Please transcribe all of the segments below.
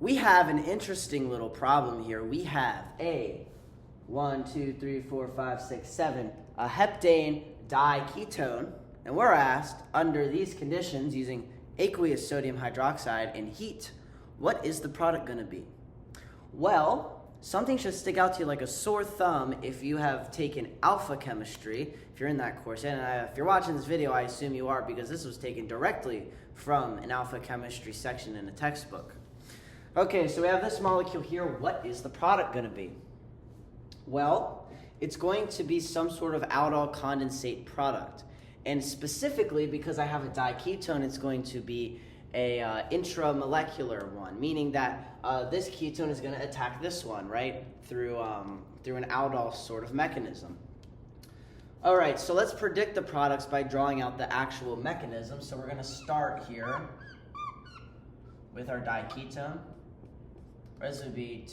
we have an interesting little problem here. We have a 1, 2, 3, 4, 5, 6, 7, a heptane diketone, and we're asked, under these conditions, using aqueous sodium hydroxide and heat, what is the product going to be? Well, something should stick out to you like a sore thumb if you have taken alpha chemistry, if you're in that course. And if you're watching this video, I assume you are, because this was taken directly from an alpha chemistry section in a textbook. Okay, so we have this molecule here. What is the product going to be? Well, it's going to be some sort of aldol condensate product. And specifically, because I have a diketone, it's going to be a intramolecular one, meaning that this ketone is going to attack this one, right, through an aldol sort of mechanism. All right, so let's predict the products by drawing out the actual mechanism. So we're going to start here with our diketone. This would be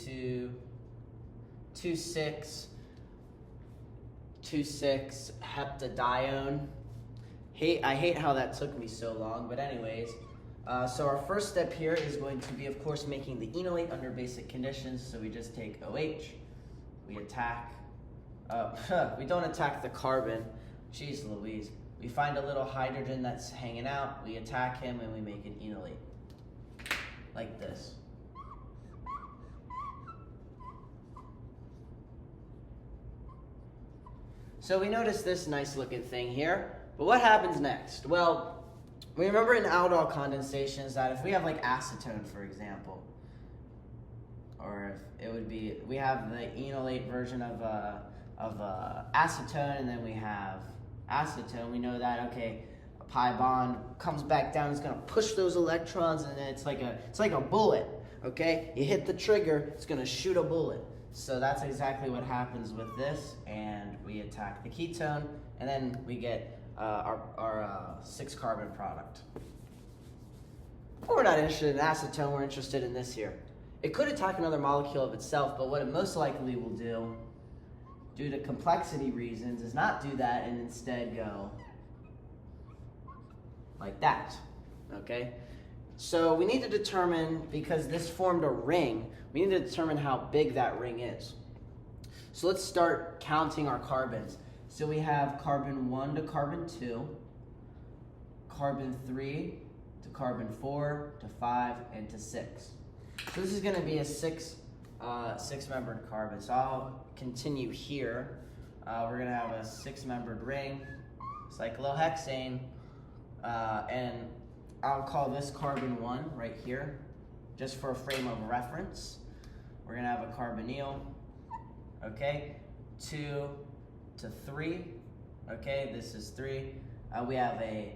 2,6 heptadione. I hate how that took me so long, but anyways. So our first step here is going to be, of course, making the enolate under basic conditions. So we just take OH, we attack, we don't attack the carbon, jeez Louise. We find a little hydrogen that's hanging out, we attack him, and we make an enolate, like this. So we notice this nice looking thing here, but what happens next? Well, we remember in aldol condensations that if we have like acetone, for example, or if it would be, we have the enolate version of acetone, and then we have acetone, we know that, okay, a pi bond comes back down, it's gonna push those electrons, and then it's like a bullet, okay? You hit the trigger, it's gonna shoot a bullet. So that's exactly what happens with this, and we attack the ketone, and then we get our 6-carbon product. But we're not interested in acetone, we're interested in this here. It could attack another molecule of itself, but what it most likely will do, due to complexity reasons, is not do that and instead go like that, okay? So we need to determine, because this formed a ring, we need to determine how big that ring is. So let's start counting our carbons. So we have carbon 1 to carbon 2, carbon 3 to carbon 4 to 5 and to 6. So this is going to be a six-membered carbon. So I'll continue here. We're going to have a 6-membered ring, cyclohexane, and I'll call this carbon 1 right here, just for a frame of reference. We're going to have a carbonyl, okay, 2 to 3, okay, this is 3. We have a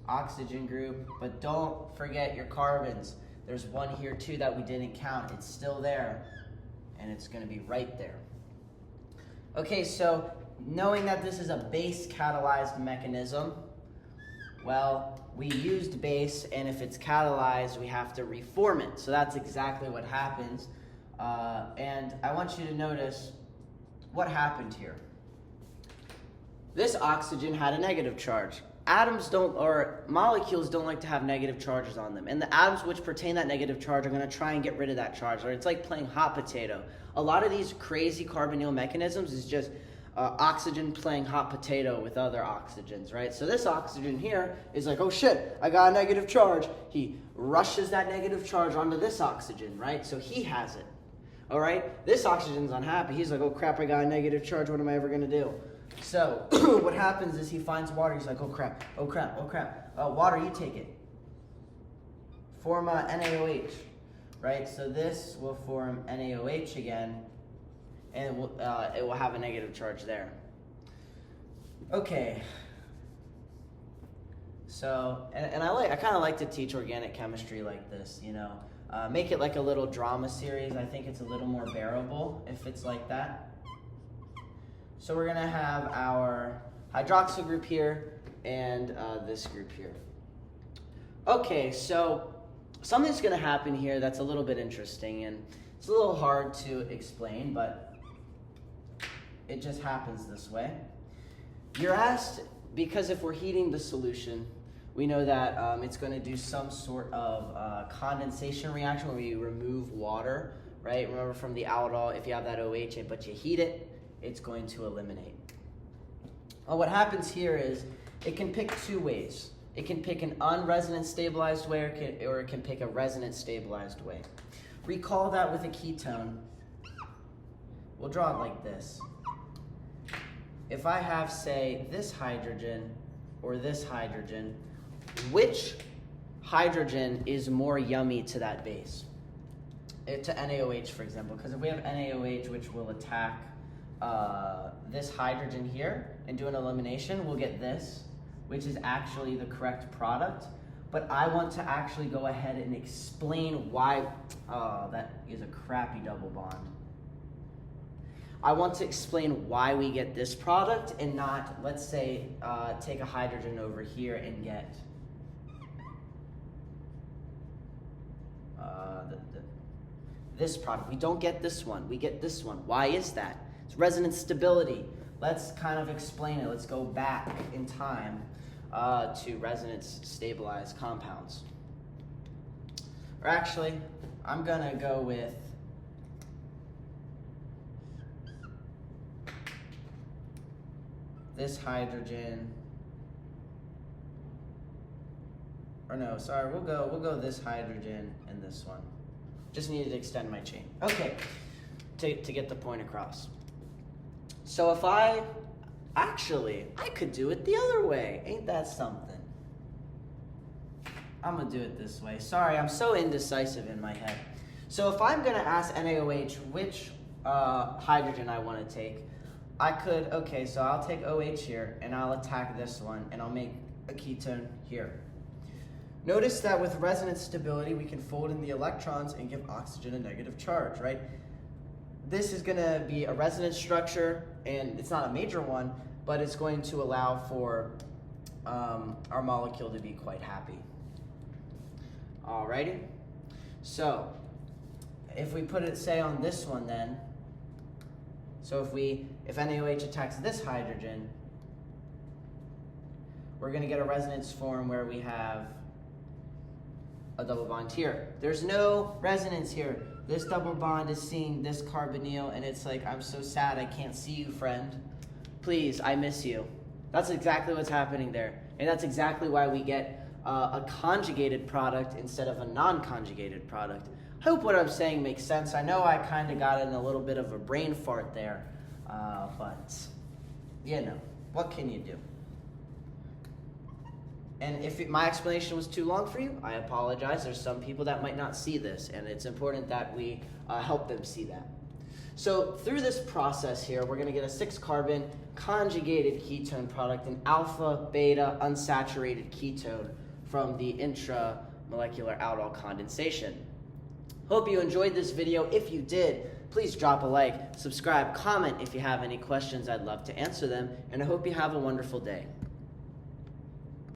oxygen group, but don't forget your carbons. There's one here too that we didn't count. It's still there, and it's going to be right there. Okay, so knowing that this is a base catalyzed mechanism, well, we used base, and if it's catalyzed, we have to reform it. So that's exactly what happens. And I want you to notice what happened here. This oxygen had a negative charge. Atoms don't, or molecules don't like to have negative charges on them. And the atoms which pertain that negative charge are going to try and get rid of that charge. Or it's like playing hot potato. A lot of these crazy carbonyl mechanisms is just oxygen playing hot potato with other oxygens, right? So this oxygen here is like, oh shit, I got a negative charge. He rushes that negative charge onto this oxygen, right? So he has it, all right? This oxygen's unhappy. He's like, oh crap, I got a negative charge. What am I ever going to do? So what happens is he finds water. He's like, oh crap, oh crap, oh crap. Water, you take it. Form NaOH, right? So this will form NaOH again, and it will have a negative charge there. Okay. So, and I kind of like to teach organic chemistry like this, you know. Make it like a little drama series. I think it's a little more bearable if it's like that. So we're going to have our hydroxyl group here and this group here. Okay, so something's going to happen here that's a little bit interesting, and it's a little hard to explain, but it just happens this way. You're asked, because if we're heating the solution, we know that it's going to do some sort of condensation reaction where we remove water, right? Remember from the aldol, if you have that OH but you heat it, it's going to eliminate. Well, what happens here is it can pick two ways. It can pick an unresonance stabilized way, or it can pick a resonance stabilized way. Recall that with a ketone, we'll draw it like this. If I have, say, this hydrogen or this hydrogen, which hydrogen is more yummy to that base? To NaOH, for example, because if we have NaOH, which will attack this hydrogen here and do an elimination, we'll get this, which is actually the correct product. But I want to actually go ahead and explain why, that is a crappy double bond. I want to explain why we get this product and not, let's say, take a hydrogen over here and get this product. We don't get this one, we get this one. Why is that? It's resonance stability. Let's kind of explain it. Let's go back in time to resonance stabilized compounds. Or actually, I'm gonna go with this hydrogen, or no, sorry, we'll go this hydrogen and this one. Just needed to extend my chain. Okay, to get the point across. So if I could do it the other way. Ain't that something? I'm gonna do it this way. Sorry, I'm so indecisive in my head. So if I'm gonna ask NaOH which hydrogen I wanna take, I could, okay, so I'll take OH here and I'll attack this one and I'll make a ketone here. Notice that with resonance stability, we can fold in the electrons and give oxygen a negative charge, right? This is gonna be a resonance structure, and it's not a major one, but it's going to allow for our molecule to be quite happy. Alrighty, so if we put it, say, on this one then, so if NaOH attacks this hydrogen, we're gonna get a resonance form where we have a double bond here. There's no resonance here. This double bond is seeing this carbonyl, and it's like, I'm so sad I can't see you, friend. Please, I miss you. That's exactly what's happening there. And that's exactly why we get a conjugated product instead of a non-conjugated product. I hope what I'm saying makes sense. I know I kind of got in a little bit of a brain fart there, but, you know, what can you do? And if my explanation was too long for you, I apologize. There's some people that might not see this, and it's important that we help them see that. So through this process here, we're going to get a 6-carbon conjugated ketone product, an alpha beta unsaturated ketone from the intramolecular aldol condensation. Hope you enjoyed this video. If you did, please drop a like, subscribe, comment if you have any questions. I'd love to answer them, and I hope you have a wonderful day.